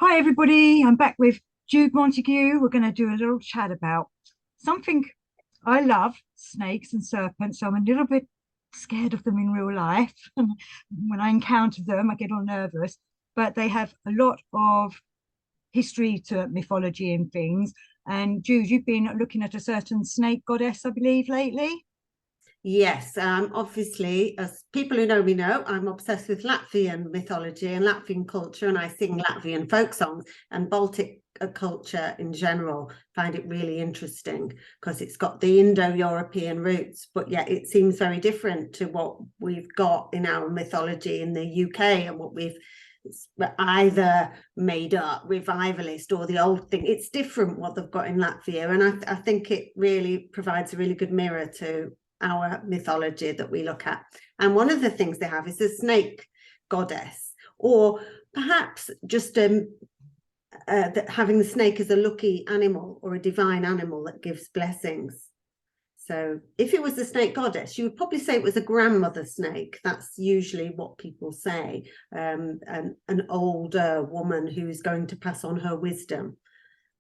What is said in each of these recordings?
Hi, everybody. I'm back with Jude Montague. We're going to do a little chat about something I love, snakes and serpents. So I'm a little bit scared of them in real life. When I encounter them, I get all nervous, but they have a lot of history to mythology and things. And Jude, you've been looking at a certain snake goddess, I believe, lately. Yes, obviously, as people who know me know, I'm obsessed with Latvian mythology and Latvian culture, and I sing Latvian folk songs and Baltic culture in general. Find it really interesting because it's got the Indo-European roots, but yet it seems very different to what we've got in our mythology in the UK and what we've either made up, revivalist, or the old thing. It's different what they've got in Latvia, and I think it really provides a really good mirror to our mythology that we look at. And one of the things they have is a snake goddess, or perhaps just having the snake as a lucky animal or a divine animal that gives blessings. So if it was the snake goddess, you would probably say it was a grandmother snake. That's usually what people say, an older woman who is going to pass on her wisdom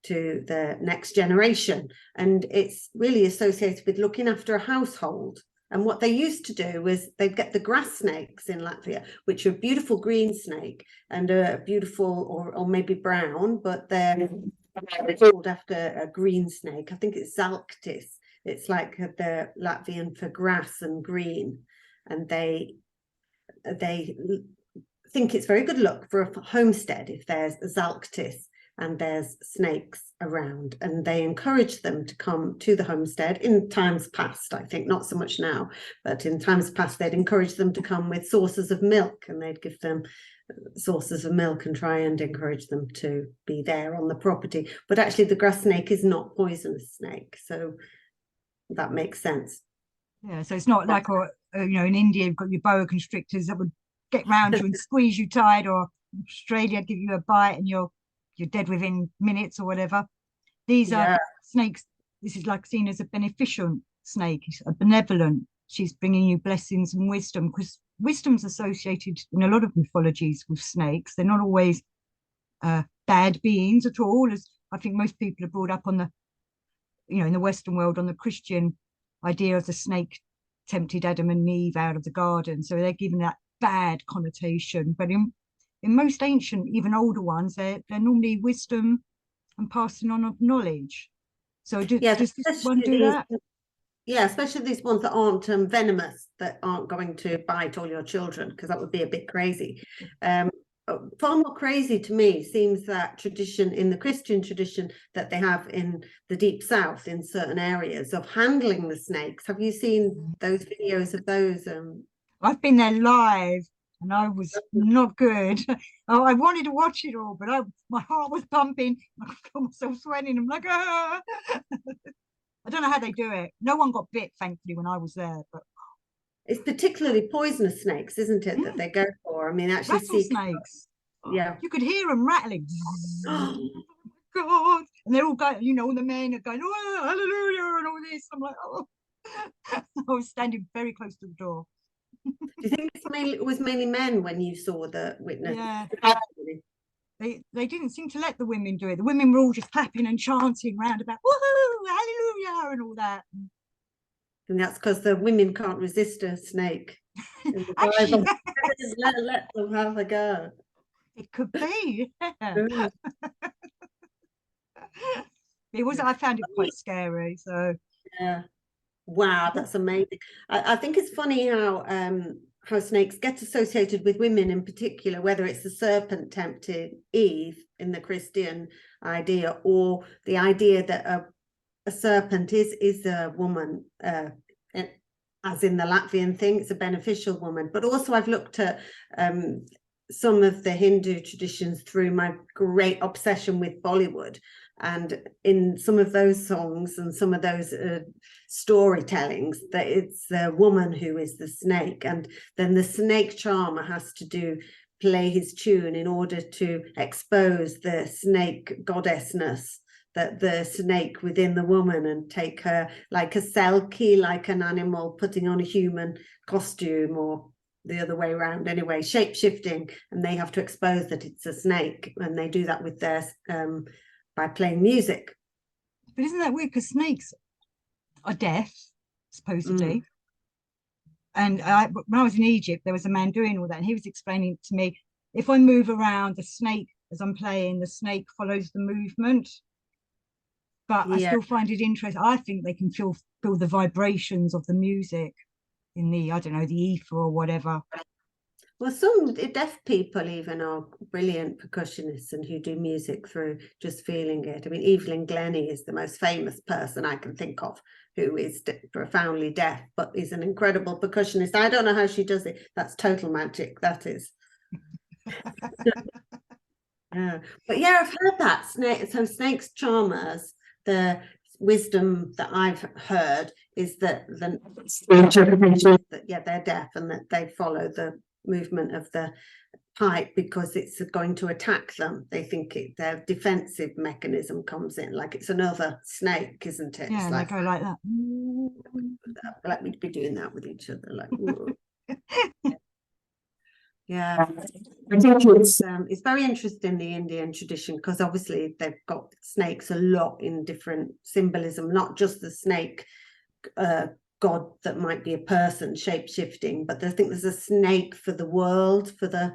to the next generation. And it's really associated with looking after a household. And what they used to do was they'd get the grass snakes in Latvia, which are a beautiful green snake and a beautiful, or maybe brown, but they're called after a green snake. I think it's Zalktis. It's like the Latvian for grass and green. And they think it's very good luck for a homestead if there's a Zalktis and there's snakes around, and they encourage them to come to the homestead. In times past, I think, not so much now, but in times past they'd encourage them to come with sources of milk, and they'd give them sources of milk and try and encourage them to be there on the property. But actually the grass snake is not poisonous snake, so that makes sense. Yeah, so it's not like, in India, you've got your boa constrictors that would get round you and squeeze you tight, or Australia give you a bite and you're dead within minutes or whatever. These are Yeah. snakes. This is like seen as a beneficent snake, a benevolent. She's bringing you blessings and wisdom, because wisdom's associated in a lot of mythologies with snakes. They're not always bad beings at all, as I think most people are brought up on in the Western world, on the Christian idea of the snake tempted Adam and Eve out of the garden. So they're given that bad connotation. But in most ancient, even older ones, they're normally wisdom and passing on of knowledge. So Yeah, does this one especially do these, that? yeah, especially these ones that aren't venomous, that aren't going to bite all your children, because that would be a bit crazy. Um, Far more crazy to me seems that tradition in the Christian tradition that they have in the deep south in certain areas of handling the snakes. Have you seen those videos of those? I've been there live and I was not good. Oh, I wanted to watch it all, but my heart was pumping. I could feel myself sweating. I'm like, ah. I don't know how they do it. No one got bit, thankfully, when I was there. But It's particularly poisonous snakes, isn't it, that they go for? I mean, actually see, rattlesnakes. Oh, yeah. you could hear them rattling. God. And they're all going, all the men are going, oh, hallelujah, and all this. I'm like, oh. I was standing very close to the door. Do you think it was mainly men when you saw the witness? Yeah. They didn't seem to let the women do it. The women were all just clapping and chanting round about, woohoo, hallelujah, and all that. And that's because the women can't resist a snake in the Actually, Bible. Let them have a go. it could be. Yeah. Mm. It was. I found it quite scary. So Yeah. Wow, that's amazing. I think it's funny how snakes get associated with women in particular, whether it's the serpent tempted Eve in the Christian idea, or the idea that a serpent is a woman, as in the Latvian thing, it's a beneficial woman. But also I've looked at some of the Hindu traditions through my great obsession with Bollywood. And in some of those songs and some of those storytellings, that it's the woman who is the snake, and then the snake charmer has to play his tune in order to expose the snake goddessness, that the snake within the woman, and take her like a selkie, like an animal putting on a human costume, or the other way around anyway, shape-shifting, and they have to expose that it's a snake, and they do that with their by playing music. But isn't that weird? Because snakes are deaf, supposedly. And when I was in Egypt, there was a man doing all that, and he was explaining to me, if I move around the snake as I'm playing, the snake follows the movement. But I still find it interesting. I think they can feel the vibrations of the music in the, I don't know, the ether or whatever. Well, some deaf people even are brilliant percussionists and who do music through just feeling it. I mean, Evelyn Glennie is the most famous person I can think of who is profoundly deaf, but is an incredible percussionist. I don't know how she does it. That's total magic, that is. Yeah. But yeah, I've heard that. So snakes charm us. The wisdom that I've heard is that they're deaf and that they follow the movement of the pipe because it's going to attack them. They think their defensive mechanism comes in, like it's another snake, isn't it? Yeah, it's like, they go like that. Like we'd be doing that with each other, like. Yeah, I think it's very interesting, the Indian tradition, because obviously they've got snakes a lot in different symbolism, not just the snake god that might be a person shape-shifting, but I think there's a snake for the world, for the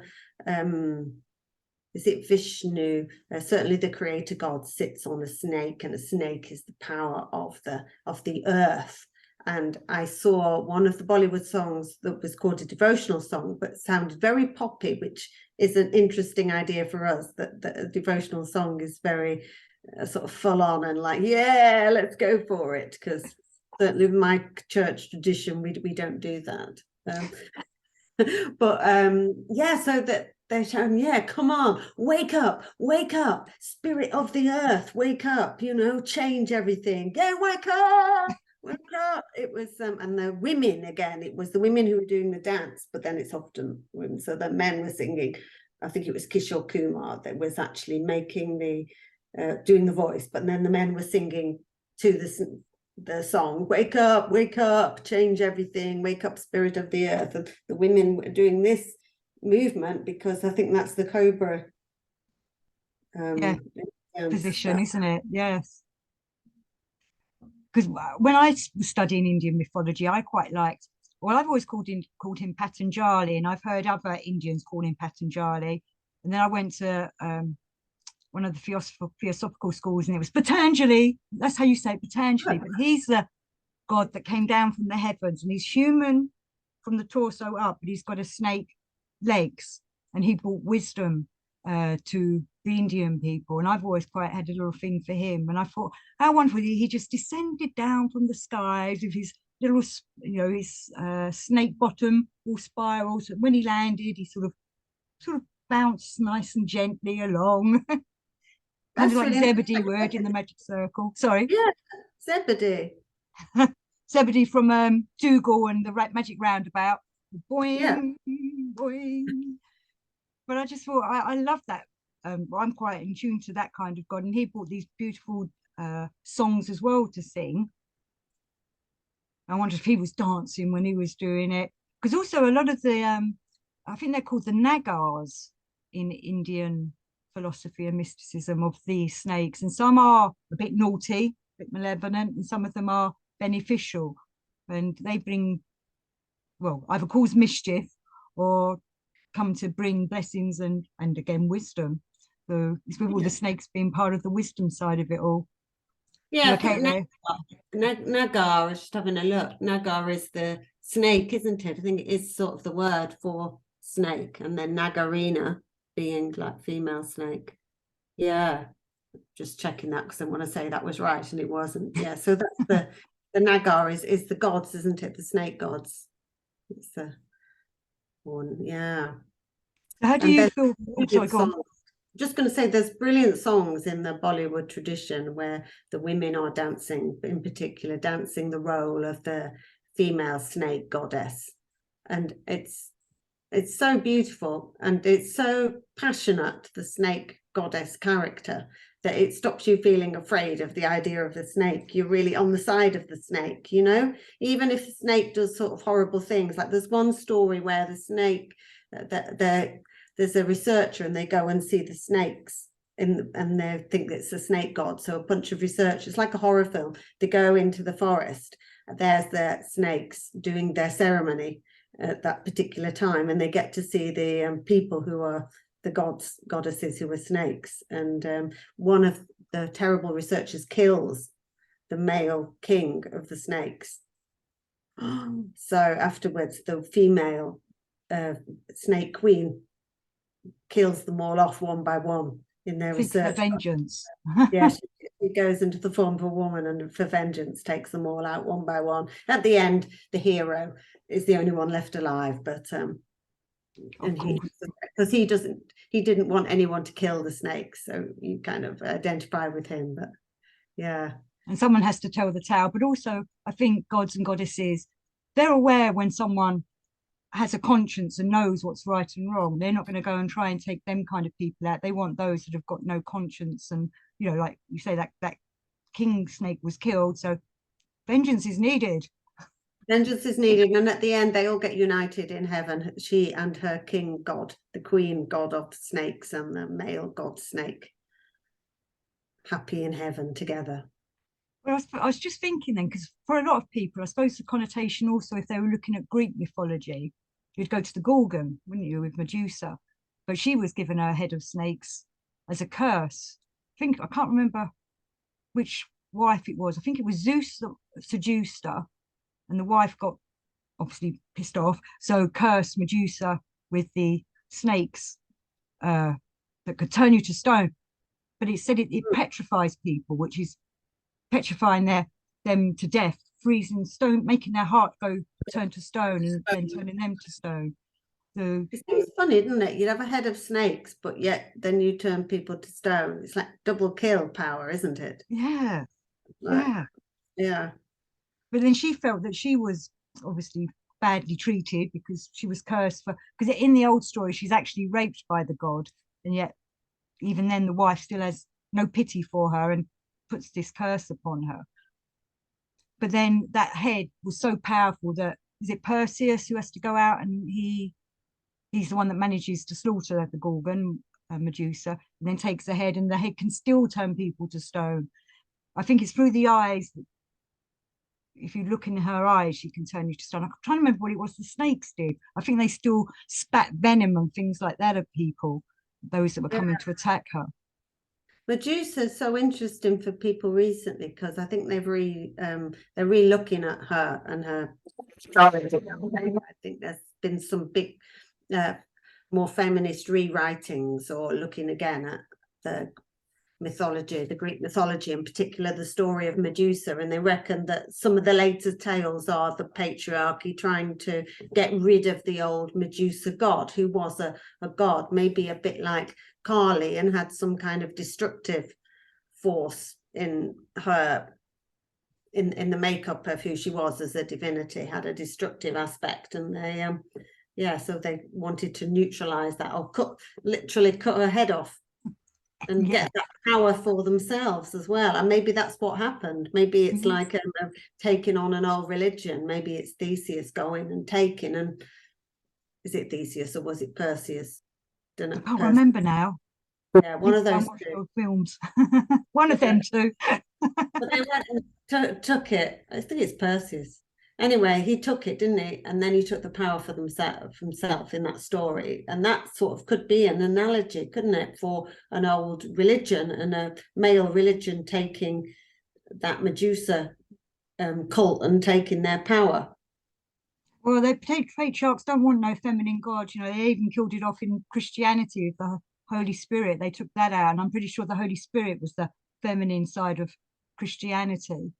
is it Vishnu? Certainly the creator god sits on a snake, and a snake is the power of the earth. And I saw one of the Bollywood songs that was called a devotional song, but sounded very poppy, which is an interesting idea for us, that a devotional song is very sort of full on and like, yeah, let's go for it. Because certainly in my church tradition, we don't do that. But yeah, so that they're showing, yeah, come on, wake up, spirit of the earth, wake up, change everything. Yeah, wake up. It was and the women, again, it was the women who were doing the dance, but then it's often women, so the men were singing. I think it was Kishore Kumar that was actually making the doing the voice, but then the men were singing to the song, wake up, change everything, wake up, spirit of the earth. And the women were doing this movement because I think that's the cobra position, isn't it? Yes. Because when I was studying Indian mythology, I quite liked, well, I've always called him Patanjali, and I've heard other Indians call him Patanjali. And then I went to one of the theosophical schools, and it was Patanjali. That's how you say it, Patanjali. But he's the god that came down from the heavens, and he's human from the torso up, but he's got a snake legs, and he brought wisdom to the Indian people. And I've always quite had a little thing for him. And I thought, how wonderful, he just descended down from the skies with his little, his snake bottom all spirals. When he landed, he sort of bounced nice and gently along. Kind of like Zebedee word in the magic circle. Sorry. Yeah, Zebedee. Zebedee from Dougal and the magic roundabout. Boing, yeah. Boing. But I just thought, I love that. I'm quite in tune to that kind of God. And he brought these beautiful songs as well to sing. I wonder if he was dancing when he was doing it. Because also a lot of the, I think they're called the Nagars in Indian philosophy and mysticism, of the snakes. And some are a bit naughty, a bit malevolent, and some of them are beneficial. And they bring, well, either cause mischief or come to bring blessings and again wisdom. So it's with all the snakes being part of the wisdom side of it all. Yeah, Nagar, I was just having a look. Nagar is the snake, isn't it? I think it is sort of the word for snake, and then Nagarina being like female snake. Yeah, just checking that because I want to say that was right and it wasn't. Yeah, so that's the Nagar is the gods, isn't it? The snake gods. It's the one, yeah. How do you feel? Sorry, go on. Just going to say, there's brilliant songs in the Bollywood tradition where the women are dancing, in particular, dancing the role of the female snake goddess, and it's so beautiful and it's so passionate, the snake goddess character, that it stops you feeling afraid of the idea of the snake. You're really on the side of the snake, you know, even if the snake does sort of horrible things. Like there's one story where the snake, there's a researcher and they go and see the snakes and they think it's a snake god. So a bunch of researchers, like a horror film, they go into the forest. There's the snakes doing their ceremony at that particular time, and they get to see the people who are the goddesses who are snakes. And one of the terrible researchers kills the male king of the snakes. So afterwards, the female snake queen kills them all off one by one in their research. For vengeance. Yeah, she goes into the form of a woman and for vengeance takes them all out one by one. At the end, the hero is the only one left alive, but and he didn't want anyone to kill the snakes, so you kind of identify with him. But yeah, and someone has to tell the tale. But also I think gods and goddesses, they're aware when someone has a conscience and knows what's right and wrong. They're not going to go and try and take them kind of people out. They want those that have got no conscience. And you know, like you say, that king snake was killed, so vengeance is needed. Vengeance is needed, and at the end they all get united in heaven, she and her king god, the queen god of snakes and the male god snake, happy in heaven together. Well, I was just thinking then, because for a lot of people, I suppose the connotation also, if they were looking at Greek mythology, you'd go to the Gorgon, wouldn't you, with Medusa? But she was given her head of snakes as a curse. I can't remember which wife it was. I think it was Zeus that seduced her, and the wife got obviously pissed off, so cursed Medusa with the snakes that could turn you to stone. But it said it petrifies people, which is petrifying them to death, freezing stone, making their heart turn to stone, and then turning them to stone. So it seems funny, doesn't it? You'd have a head of snakes, but yet then you turn people to stone. It's like double kill power, isn't it? Yeah, yeah. But then she felt that she was obviously badly treated because she was cursed because in the old story she's actually raped by the god, and yet even then the wife still has no pity for her and puts this curse upon her. But then that head was so powerful that, is it Perseus who has to go out, and he's the one that manages to slaughter the Gorgon, Medusa, and then takes the head, and the head can still turn people to stone. I think it's through the eyes. If you look in her eyes, she can turn you to stone. I'm trying to remember what it was the snakes did. I think they still spat venom and things like that at people, those that were coming to attack her. Medusa is so interesting for people recently because I think they're re-looking at her and her. I think there's been some big, more feminist rewritings or looking again at the mythology, the Greek mythology, in particular the story of Medusa, and they reckon that some of the later tales are the patriarchy trying to get rid of the old Medusa god, who was a god, maybe a bit like Kali, and had some kind of destructive force in her, in the makeup of who she was as a divinity, had a destructive aspect, and they so they wanted to neutralize that, or literally cut her head off and get that power for themselves as well. And maybe that's what happened. Maybe it's like taking on an old religion. Maybe it's Theseus going and taking, and is it Theseus or was it Perseus? I can't remember now. Yeah, one of those two films. One of them two. But they went and took it. I think it's Perseus. Anyway, he took it, didn't he? And then he took the power for himself in that story. And that sort of could be an analogy, couldn't it, for an old religion and a male religion taking that Medusa cult and taking their power. Well, the patriarchs don't want no feminine god. You know, they even killed it off in Christianity with the Holy Spirit. They took that out, and I'm pretty sure the Holy Spirit was the feminine side of Christianity.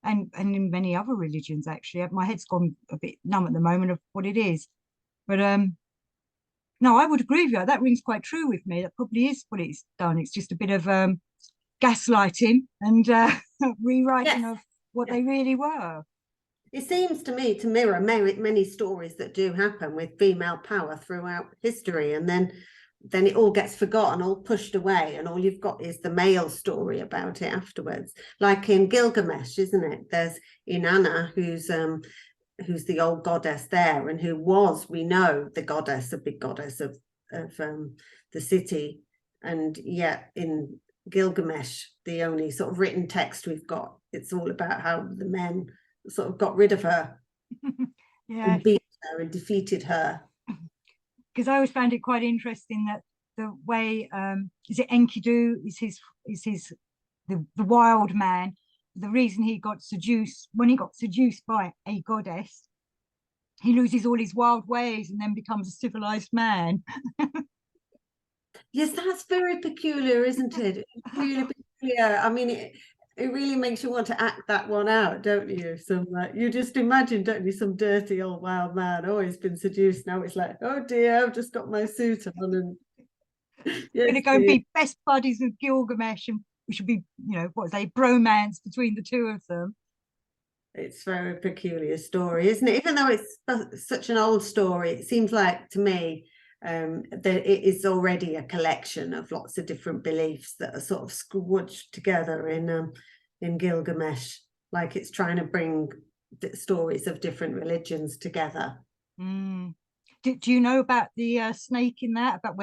And in many other religions, actually. My head's gone a bit numb at the moment of what it is. But no, I would agree with you. That rings quite true with me. That probably is what it's done. It's just a bit of gaslighting and rewriting of what they really were. It seems to me to mirror many stories that do happen with female power throughout history. And then then it all gets forgotten, all pushed away, and all you've got is the male story about it afterwards. Like in Gilgamesh, isn't it? There's Inanna, who's the old goddess there, and who was, we know, the goddess, a big goddess of the city. And yet in Gilgamesh, the only sort of written text we've got, it's all about how the men sort of got rid of her Yeah, and beat her and defeated her. because I always found it quite interesting that the way is it Enkidu is the wild man. The reason he got seduced, when he got seduced by a goddess, he loses all his wild ways and then becomes a civilized man. Yes, that's very peculiar, isn't it? It's really peculiar. I mean, it really makes you want to act that one out, don't you? Some you just imagine, don't you, some dirty old wild man, oh, he's been seduced. Now it's like, oh dear, I've just got my suit on, and Yes, going to go and be best buddies with Gilgamesh, and we should be, what say, bromance between the two of them. It's a very peculiar story, isn't it? Even though it's such an old story, it seems like to me that it is already a collection of lots of different beliefs that are sort of squished together in Gilgamesh, like it's trying to bring stories of different religions together. Mm. Do you know about the snake in that? About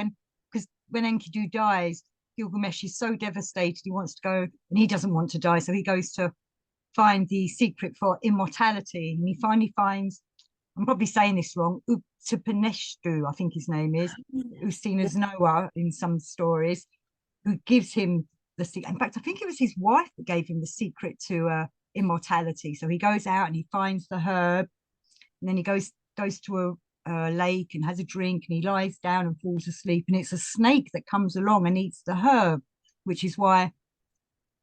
because when Enkidu dies, Gilgamesh is so devastated, he wants to go, and he doesn't want to die, so he goes to find the secret for immortality, and he finally finds, I'm probably saying this wrong, Utpanishtu, I think his name is, who's seen as Noah in some stories, who gives him the secret. In fact, I think it was his wife that gave him the secret to immortality. So he goes out and he finds the herb, and then he goes to a lake and has a drink, and he lies down and falls asleep, and it's a snake that comes along and eats the herb, which is why,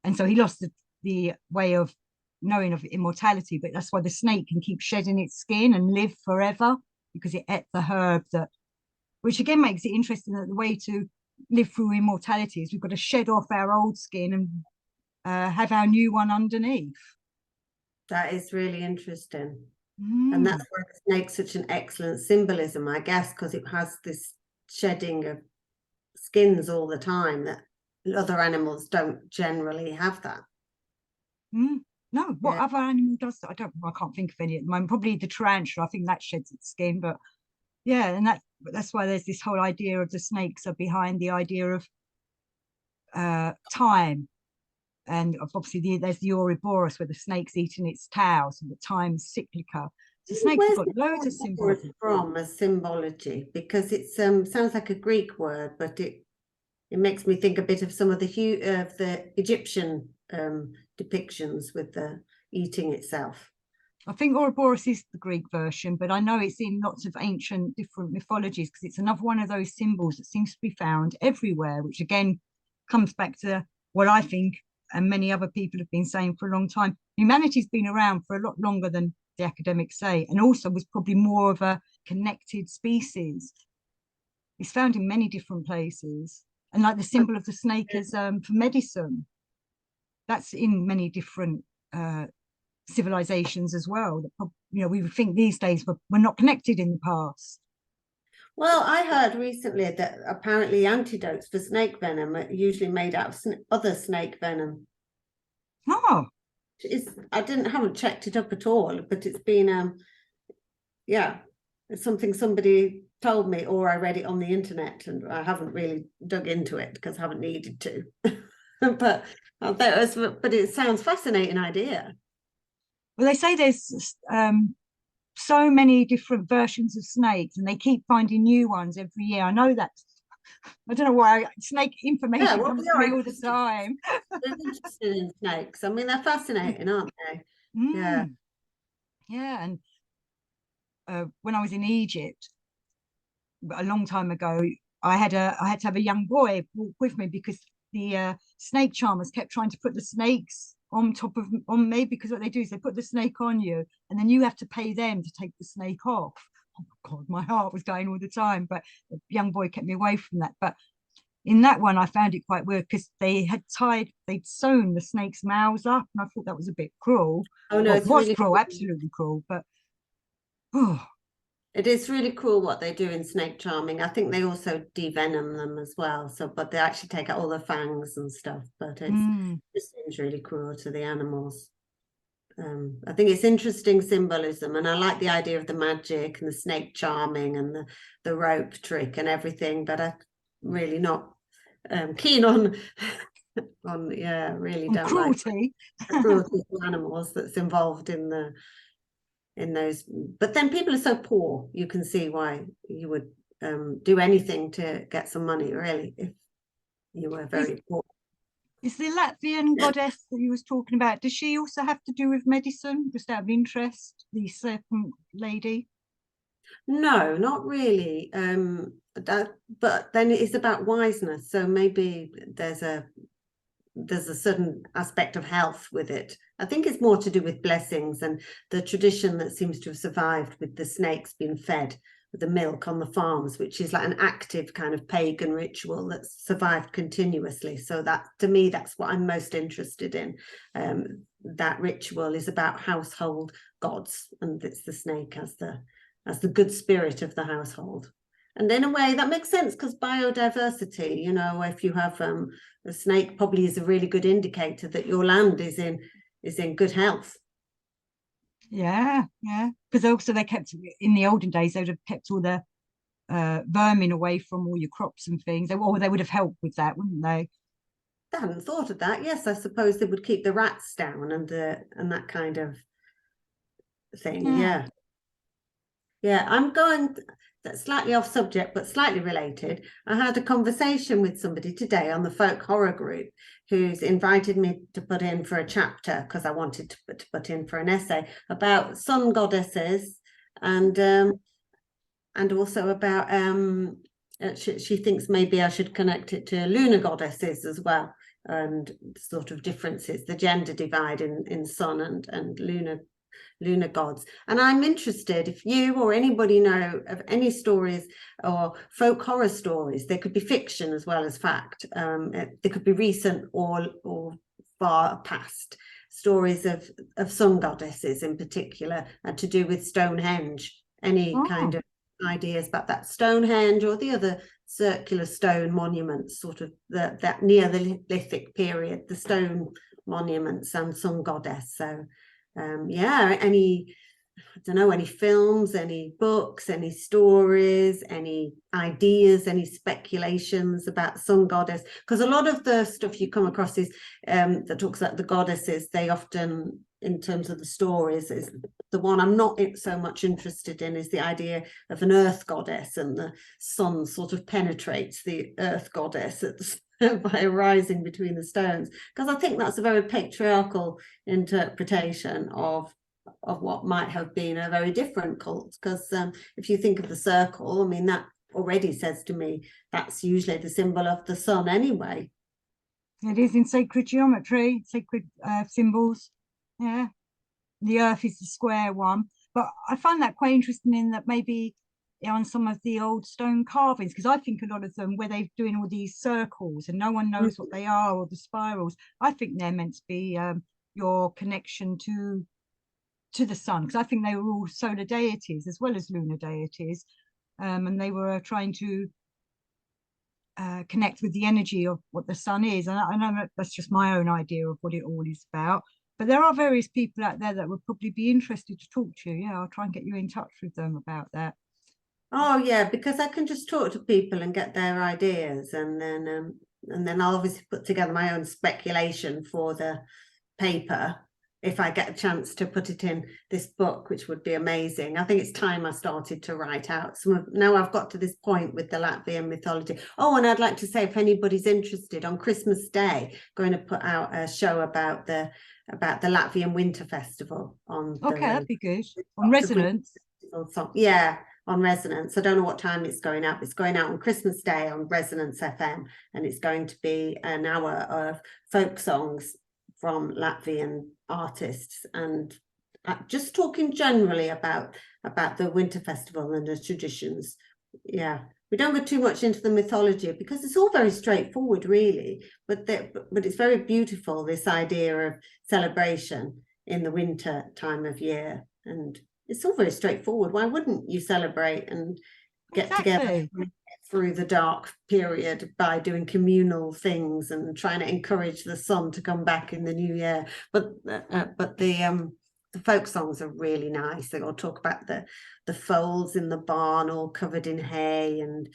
and so he lost the way of knowing of immortality, but that's why the snake can keep shedding its skin and live forever, because it ate the herb, that, which again makes it interesting that the way to live through immortality is we've got to shed off our old skin and have our new one underneath. That is really interesting. And that's why the snake's such an excellent symbolism, I guess, because it has this shedding of skins all the time that other animals don't generally have that. No, what other animal does that? I can't think of any at the moment. Probably the tarantula. I think that sheds its skin, but yeah, and that's why there's this whole idea of the snakes are behind the idea of time, and obviously there's the Ouroboros where the snake's eating its tail, so the time's cyclical. So snakes have got loads of symbology. From a symbology, because it sounds like a Greek word, but it makes me think a bit of some of the Egyptian depictions with the eating itself. I think Ouroboros is the Greek version, but I know it's in lots of ancient different mythologies, because it's another one of those symbols that seems to be found everywhere, which again comes back to what I think and many other people have been saying for a long time. Humanity's been around for a lot longer than the academics say, and also was probably more of a connected species. It's found in many different places, and like the symbol of the snake is for medicine. That's in many different civilizations as well. We would think these days we're not connected in the past. Well, I heard recently that apparently antidotes for snake venom are usually made out of other snake venom. Oh, I haven't checked it up at all, but it's been it's something somebody told me, or I read it on the internet, and I haven't really dug into it because I haven't needed to. but it sounds fascinating idea. Well, they say there's so many different versions of snakes, and they keep finding new ones every year. I know that. I don't know why snake information comes to me all the time. They're interested in snakes. I mean, they're fascinating, aren't they? Yeah. And when I was in Egypt a long time ago, I had to have a young boy walk with me, because the snake charmers kept trying to put the snakes on me, because what they do is they put the snake on you, and then you have to pay them to take the snake off. Oh my God, my heart was going all the time, but the young boy kept me away from that. But in that one, I found it quite weird, because they'd sewn the snake's mouths up, and I thought that was a bit cruel. Oh no, it was really cruel, absolutely cruel. But It is really cool what they do in snake charming. I think they also devenom them as well. So, but they actually take out all the fangs and stuff. But it seems really cruel to the animals. I think it's interesting symbolism, and I like the idea of the magic and the snake charming and the rope trick and everything. But I'm really not keen on really don't cruelty. Like the cruelty to animals that's involved in those. But then people are so poor, you can see why you would do anything to get some money, really, if you were very poor. Is the Latvian goddess that you was talking about, does she also have to do with medicine, just out of interest, the serpent lady? No, not really. But then it's about wiseness. So maybe there's a certain aspect of health with it. I think it's more to do with blessings and the tradition that seems to have survived with the snakes being fed with the milk on the farms, which is like an active kind of pagan ritual that's survived continuously. So that, to me, that's what I'm most interested in. That ritual is about household gods, and it's the snake as the good spirit of the household. And in a way that makes sense, because biodiversity, you know, if you have a snake, probably is a really good indicator that your land is in good health. Yeah, because also they kept, in the olden days, they would have kept all the vermin away from all your crops and things. Or they would have helped with that, wouldn't they? I hadn't thought of that. Yes, I suppose they would keep the rats down and that kind of thing. Yeah, I'm going slightly off subject, but slightly related. I had a conversation with somebody today on the folk horror group who's invited me to put in for a chapter, because I wanted to put in for an essay about sun goddesses, and also about she thinks maybe I should connect it to lunar goddesses as well, and sort of differences, the gender divide in sun and lunar gods. And I'm interested if you or anybody know of any stories or folk horror stories. They could be fiction as well as fact. They could be recent or far past stories of sun goddesses in particular, and to do with Stonehenge. Any kind of ideas about that Stonehenge or the other circular stone monuments, sort of that Neolithic period, the stone monuments and sun goddess. So any films, any books, any stories, any ideas, any speculations about sun goddess? Because a lot of the stuff you come across is that talks about the goddesses, they often, in terms of the stories, is the one I'm not so much interested in is the idea of an earth goddess, and the sun sort of penetrates the earth goddess by rising between the stones, because I think that's a very patriarchal interpretation of what might have been a very different cult. Because if you think of the circle, I mean, that already says to me that's usually the symbol of the sun anyway. It is in sacred geometry, sacred symbols. Yeah, the earth is the square one. But I find that quite interesting, in that maybe on some of the old stone carvings, because I think a lot of them, where they're doing all these circles and no one knows what they are, or the spirals, I think they're meant to be your connection to the sun, because I think they were all solar deities as well as lunar deities, and they were trying to connect with the energy of what the sun is. And I know that's just my own idea of what it all is about, but there are various people out there that would probably be interested to talk to you. Yeah, I'll try and get you in touch with them about that. Oh yeah, because I can just talk to people and get their ideas, and then I'll obviously put together my own speculation for the paper if I get a chance to put it in this book, which would be amazing. I think it's time I started to write out now I've got to this point with the Latvian mythology. Oh, and I'd like to say, if anybody's interested, on Christmas Day, going to put out a show about the Latvian Winter Festival on. Okay, that'd be good. On Resonance. Yeah, on Resonance. I don't know what time it's going out. It's going out on Christmas Day on Resonance FM, and it's going to be an hour of folk songs from Latvian artists, and just talking generally about the Winter Festival and the traditions. Yeah, we don't go too much into the mythology because it's all very straightforward, really, but it's very beautiful, this idea of celebration in the winter time of year. And it's all very straightforward. Why wouldn't you celebrate and get together Exactly. through the dark period by doing communal things and trying to encourage the sun to come back in the new year? But the folk songs are really nice. They all talk about the foals in the barn all covered in hay, and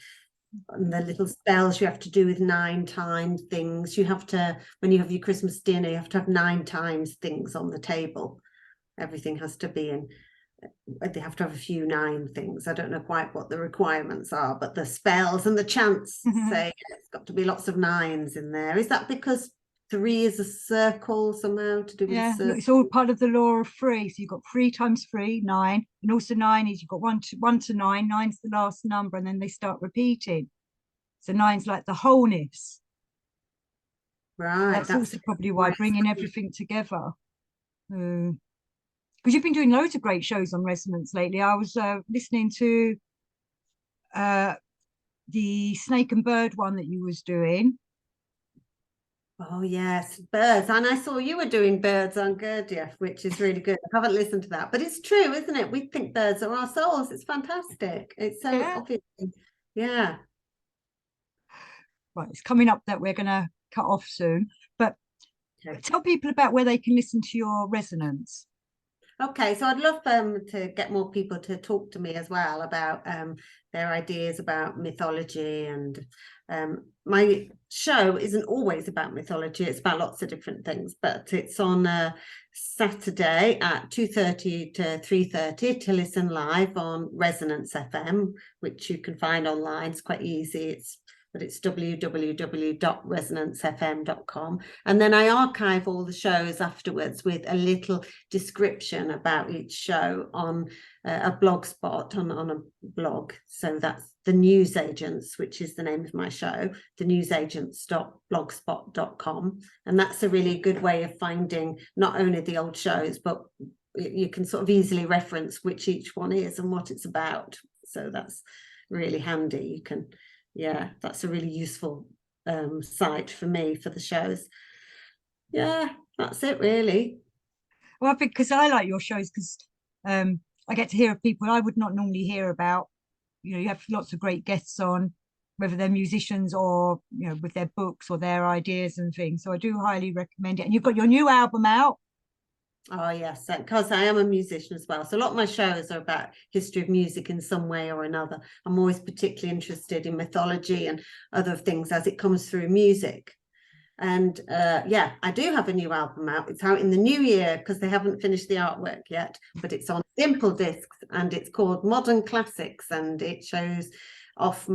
the little spells you have to do with 9 times things. You have to, when you have your Christmas dinner, you have to have 9 times things on the table. Everything has to be in, they have to have a few 9 things. I don't know quite what the requirements are, but the spells and the chants say it's got to be lots of 9s in there. Is that because 3 is a circle somehow to do with Yeah, a circle? it's all part of the law of 3. So you've got 3 times 3, 9, and also 9 is you've got 1 to 9. 9's the last number, and then they start repeating. So 9's like the wholeness. Right. That's also probably why bringing everything together. Because you've been doing loads of great shows on Resonance lately. I was listening to the Snake and Bird one that you was doing. Oh yes, birds. And I saw you were doing birds on Gurdjieff, which is really good. I haven't listened to that, but it's true, isn't it? We think birds are our souls. It's fantastic. It's so obvious. Yeah. Right, it's coming up that we're going to cut off soon, but tell people about where they can listen to your Resonance. Okay, so I'd love to get more people to talk to me as well about their ideas about mythology. And my show isn't always about mythology, it's about lots of different things, but it's on Saturday at 2:30 to 3:30 to listen live on Resonance FM, which you can find online. It's quite easy. But it's www.resonancefm.com. And then I archive all the shows afterwards with a little description about each show on a blog spot, on a blog. So that's The Newsagents, which is the name of my show, thenewsagents.blogspot.com. And that's a really good way of finding not only the old shows, but you can sort of easily reference which each one is and what it's about. So that's really handy. You can... Yeah, that's a really useful site for me for the shows. Yeah, that's it really. Well, I think because I like your shows because I get to hear of people I would not normally hear about. You know, you have lots of great guests on, whether they're musicians or, you know, with their books or their ideas and things. So I do highly recommend it. And you've got your new album out. Oh yes, because I am a musician as well. So a lot of my shows are about history of music in some way or another. I'm always particularly interested in mythology and other things as it comes through music. And yeah, I do have a new album out. It's out in the new year because they haven't finished the artwork yet, but it's on simple discs and it's called Modern Classics, and it shows off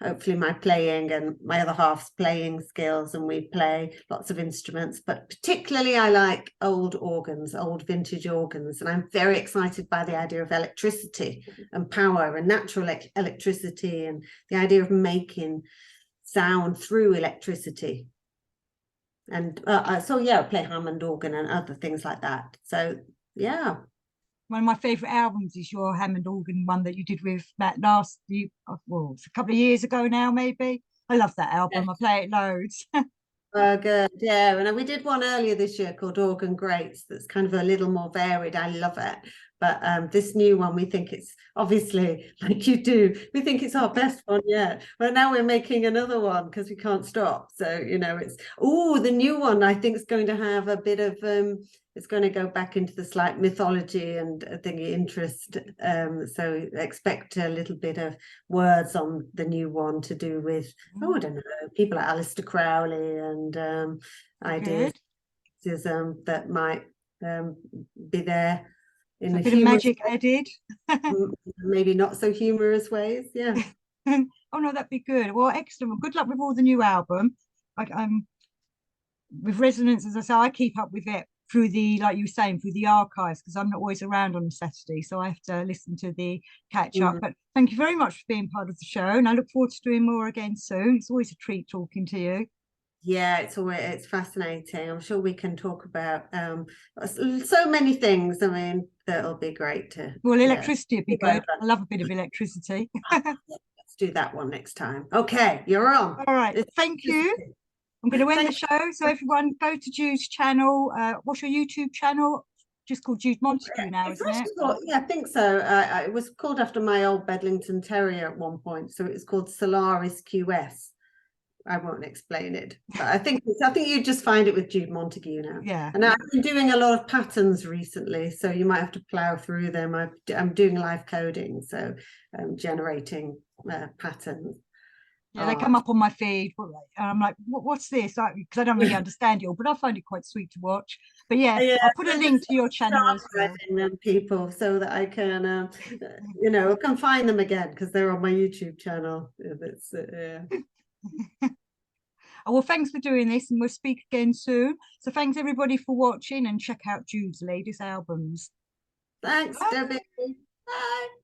hopefully my playing and my other half's playing skills, and we play lots of instruments, but particularly I like old organs, old vintage organs, and I'm very excited by the idea of electricity and power and natural electricity and the idea of making sound through electricity. And so yeah, I play Hammond organ and other things like that. So yeah. One of my favourite albums is your Hammond organ one that you did with Matt last, well, it's a couple of years ago now, maybe. I love that album. I play it loads. Good, yeah. And we did one earlier this year called Organ Greats that's kind of a little more varied. I love it. But this new one, we think it's obviously, like you do, we think it's our best one yet. Well, now we're making another one because we can't stop. So, you know, it's, the new one I think is going to have a bit of, it's going to go back into the slight mythology and thingy interest. So expect a little bit of words on the new one to do with, I don't know, people like Aleister Crowley and ideas that might be there. In a bit of magic added. Maybe not so humorous ways. Yeah. Oh no, that'd be good. Well, excellent. Well, good luck with all the new album. With Resonance, as I say, I keep up with it through the, like you were saying, through the archives, because I'm not always around on a Saturday, so I have to listen to the catch up. But thank you very much for being part of the show, and I look forward to doing more again soon. It's always a treat talking to you. Yeah, it's fascinating. I'm sure we can talk about so many things. I mean, that'll be great to. Well, electricity would be good. I love a bit of electricity. Let's do that one next time. Okay, you're on. All right, thank you. I'm going to end the show. So everyone, go to Jude's channel. What's your YouTube channel? just called Jude Montague now, It's isn't it? actually called, yeah, I think so. It was called after my old Bedlington Terrier at one point, so it's called Solaris QS. I won't explain it, but I think you just find it with Jude Montague now. Yeah. And I've been doing a lot of patterns recently, so you might have to plow through them. I'm doing live coding, so I'm generating patterns. Yeah, they come up on my feed, and I'm like, "What's this?" Because I don't really understand it all, but I find it quite sweet to watch. But yeah, Yeah, I'll put a link to your channel as well. them people so that I can, I can find them again because they're on my YouTube channel. It's yeah. Oh, well, thanks for doing this, and we'll speak again soon. So thanks everybody for watching, and check out Jude's latest albums. Thanks, Bye. Debbie. Bye.